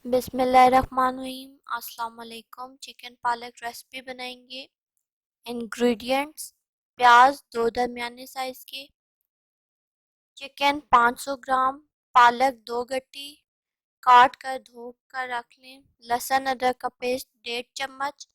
बिस्मिल्लाहिर्रहमानिर्रहीम। अस्सलाम वालेकुम। चिकन पालक रेसिपी बनाएंगे। इंग्रेडिएंट्स: प्याज 2 दरमियाने साइज के, चिकन 500 ग्राम, पालक 2 गट्टी काट कर धो कर रख लें, लहसुन अदरक का पेस्ट 1.5 चम्मच,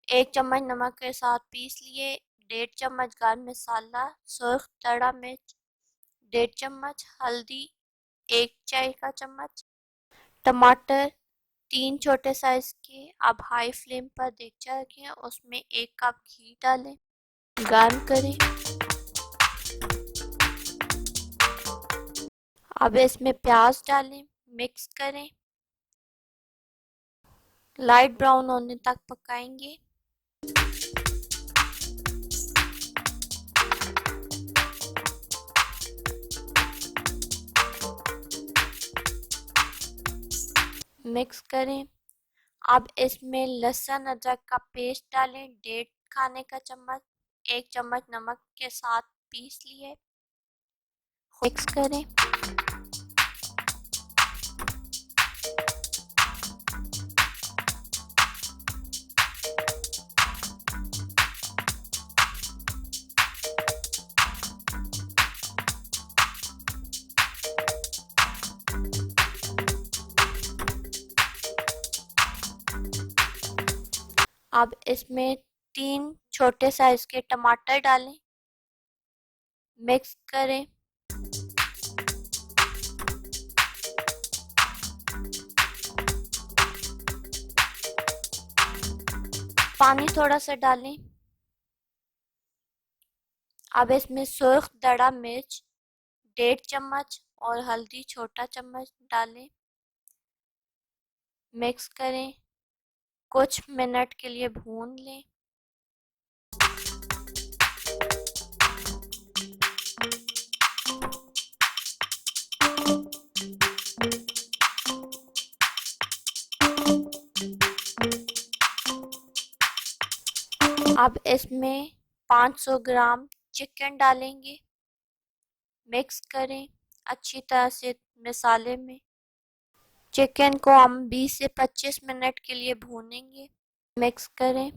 1 चम्मच नमक के साथ पीस लिए, 1.5 चम्मच गरम मसाला, सुर्ख दड़ा मिर्च 1.5 चम्मच, हल्दी 1 चाय का चम्मच, टमाटर 3 छोटे साइज के। अब हाई फ्लेम पर देगचा रखें, उसमें 1 कप घी डालें, गर्म करें। अब इसमें प्याज डालें, मिक्स करें, लाइट ब्राउन होने तक पकाएंगे। मिक्स करें। अब इसमें लहसुन अदरक का पेस्ट डालें, 1.5 खाने का चम्मच, 1 चम्मच नमक के साथ पीस लिए, मिक्स करें। अब इसमें 3 छोटे साइज के टमाटर डालें, मिक्स करें। पानी थोड़ा सा डालें। अब इसमें सुर्ख दड़ा मिर्च 1.5 चम्मच और हल्दी छोटा चम्मच डालें, मिक्स करें, कुछ मिनट के लिए भून लें। अब इसमें 500 ग्राम चिकन डालेंगे, मिक्स करें अच्छी तरह से मसाले में। चिकन को हम 20 से 25 मिनट के लिए भूनेंगे, मिक्स करें।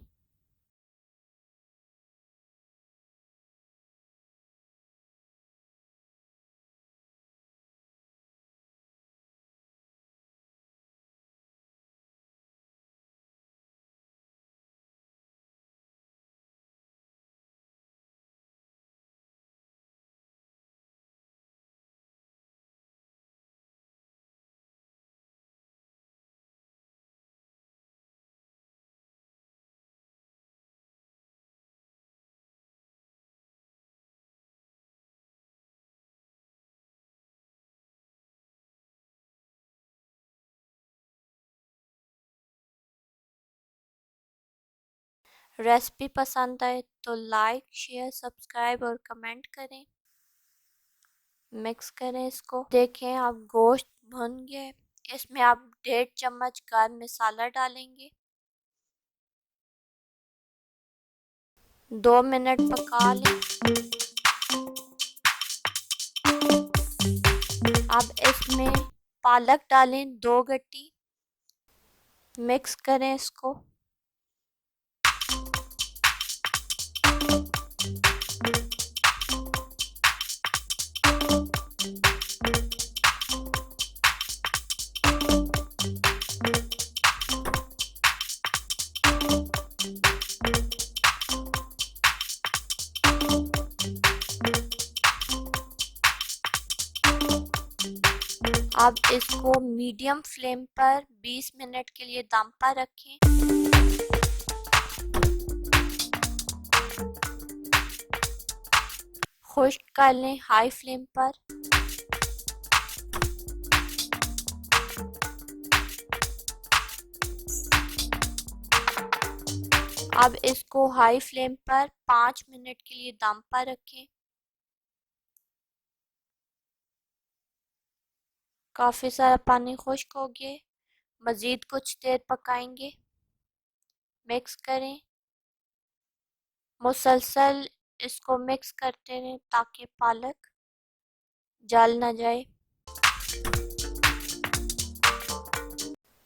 रेसिपी पसंद आए तो लाइक, शेयर, सब्सक्राइब और कमेंट करें। मिक्स करें इसको। देखें अब गोश्त भुन गया। इसमें आप 1.5 चम्मच गरम मसाला डालेंगे, 2 मिनट पका लें। अब इसमें पालक डालें 2 गट्टी, मिक्स करें इसको। अब इसको मीडियम फ्लेम पर 20 मिनट के लिए दम पर रखें। खुश्क कर लें हाई फ्लेम पर। अब इसको हाई फ्लेम पर 5 मिनट के लिए दम पर रखें। काफ़ी सारा पानी खुश्क हो गया, मज़ीद कुछ देर पकाएंगे, मिक्स करें। मुसलसल इसको मिक्स करते रहें ताकि पालक जल ना जाए।